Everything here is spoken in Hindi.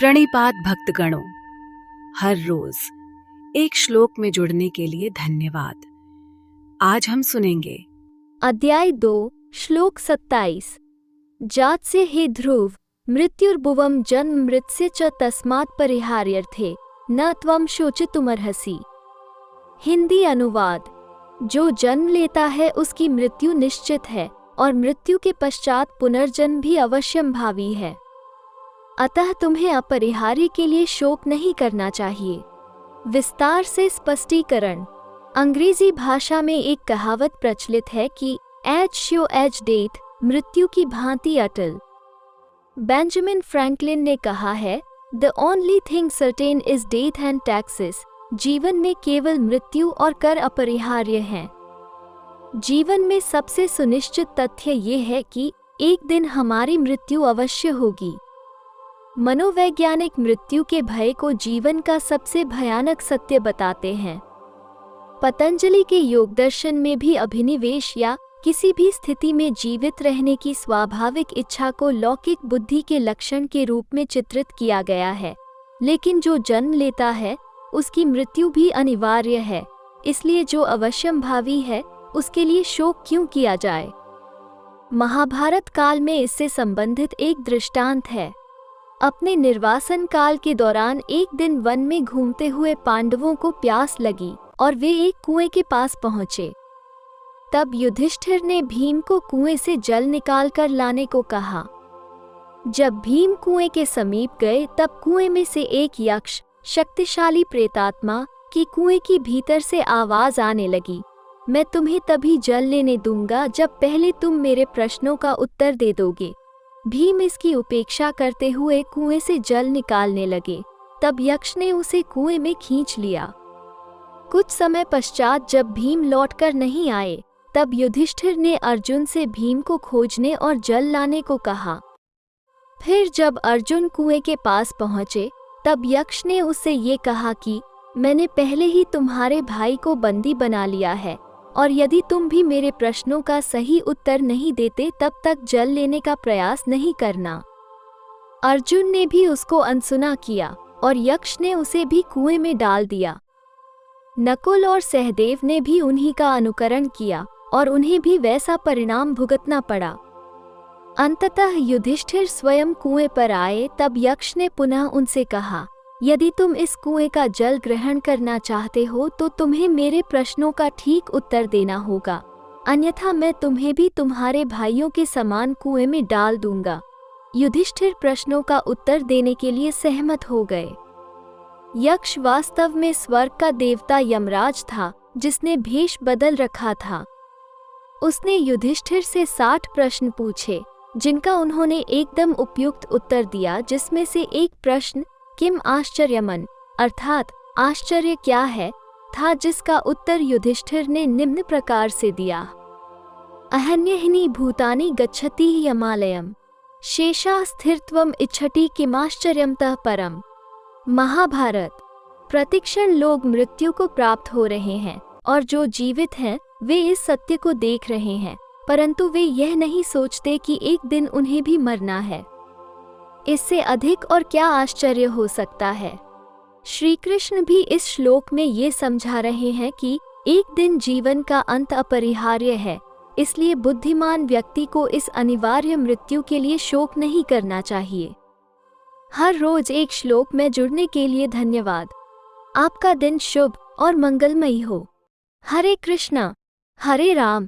प्रणिपात भक्तगणों, हर रोज एक श्लोक में जुड़ने के लिए धन्यवाद। आज हम सुनेंगे अध्याय 2 श्लोक 27। जात से हे ध्रुव, मृत्युर्भुवम जन्म मृत्स्य च तस्मात् परिहार्यर्थे न त्वं शोचितुमर्हसि। हिंदी अनुवाद। जो जन्म लेता है उसकी मृत्यु निश्चित है और मृत्यु के पश्चात पुनर्जन्म भी अवश्यंभावी है, अतः तुम्हें अपरिहार्य के लिए शोक नहीं करना चाहिए। विस्तार से स्पष्टीकरण। अंग्रेजी भाषा में एक कहावत प्रचलित है कि एज श्योर एज डेथ, मृत्यु की भांति अटल। बेंजामिन फ्रैंकलिन ने कहा है, the only thing certain is death and taxes. जीवन में केवल मृत्यु और कर अपरिहार्य हैं। जीवन में सबसे सुनिश्चित तथ्य ये है कि एक दिन हमारी मृत्यु अवश्य होगी। मनोवैज्ञानिक मृत्यु के भय को जीवन का सबसे भयानक सत्य बताते हैं। पतंजलि के योग दर्शन में भी अभिनिवेश या किसी भी स्थिति में जीवित रहने की स्वाभाविक इच्छा को लौकिक बुद्धि के लक्षण के रूप में चित्रित किया गया है। लेकिन जो जन्म लेता है उसकी मृत्यु भी अनिवार्य है, इसलिए जो अवश्यंभावी है उसके लिए शोक क्यों किया जाए। महाभारत काल में इससे संबंधित एक दृष्टांत है। अपने निर्वासन काल के दौरान एक दिन वन में घूमते हुए पांडवों को प्यास लगी और वे एक कुएं के पास पहुंचे। तब युधिष्ठिर ने भीम को कुएं से जल निकाल कर लाने को कहा। जब भीम कुएं के समीप गए तब कुएं में से एक यक्ष, शक्तिशाली प्रेतात्मा की कुएं की भीतर से आवाज आने लगी, मैं तुम्हें तभी जल लेने दूंगा जब पहले तुम मेरे प्रश्नों का उत्तर दे दोगे। भीम इसकी उपेक्षा करते हुए कुएं से जल निकालने लगे। तब यक्ष ने उसे कुएं में खींच लिया। कुछ समय पश्चात जब भीम लौटकर नहीं आए तब युधिष्ठिर ने अर्जुन से भीम को खोजने और जल लाने को कहा। फिर जब अर्जुन कुएं के पास पहुंचे तब यक्ष ने उससे ये कहा कि मैंने पहले ही तुम्हारे भाई को बंदी बना लिया है और यदि तुम भी मेरे प्रश्नों का सही उत्तर नहीं देते तब तक जल लेने का प्रयास नहीं करना। अर्जुन ने भी उसको अनसुना किया और यक्ष ने उसे भी कुएं में डाल दिया। नकुल और सहदेव ने भी उन्हीं का अनुकरण किया और उन्हें भी वैसा परिणाम भुगतना पड़ा। अंततः युधिष्ठिर स्वयं कुएं पर आए तब यक्ष ने पुनः उनसे कहा, यदि तुम इस कुएं का जल ग्रहण करना चाहते हो तो तुम्हें मेरे प्रश्नों का ठीक उत्तर देना होगा, अन्यथा मैं तुम्हें भी तुम्हारे भाइयों के समान कुएं में डाल दूंगा। युधिष्ठिर प्रश्नों का उत्तर देने के लिए सहमत हो गए। यक्ष वास्तव में स्वर्ग का देवता यमराज था जिसने भेष बदल रखा था। उसने युधिष्ठिर से 60 प्रश्न पूछे जिनका उन्होंने एकदम उपयुक्त उत्तर दिया, जिसमें से एक प्रश्न किम आश्चर्यमन अर्थात आश्चर्य क्या है था, जिसका उत्तर युधिष्ठिर ने निम्न प्रकार से दिया, अहन्यहिनी भूतानि गच्छति यमालयम शेषा स्थिरत्वम इच्छति किमाश्चर्यमतः परम। महाभारत। प्रतिक्षण लोग मृत्यु को प्राप्त हो रहे हैं और जो जीवित हैं वे इस सत्य को देख रहे हैं, परंतु वे यह नहीं सोचते कि एक दिन उन्हें भी मरना है। इससे अधिक और क्या आश्चर्य हो सकता है। श्री कृष्ण भी इस श्लोक में ये समझा रहे हैं कि एक दिन जीवन का अंत अपरिहार्य है, इसलिए बुद्धिमान व्यक्ति को इस अनिवार्य मृत्यु के लिए शोक नहीं करना चाहिए। हर रोज एक श्लोक में जुड़ने के लिए धन्यवाद। आपका दिन शुभ और मंगलमयी हो। हरे कृष्णा, हरे राम,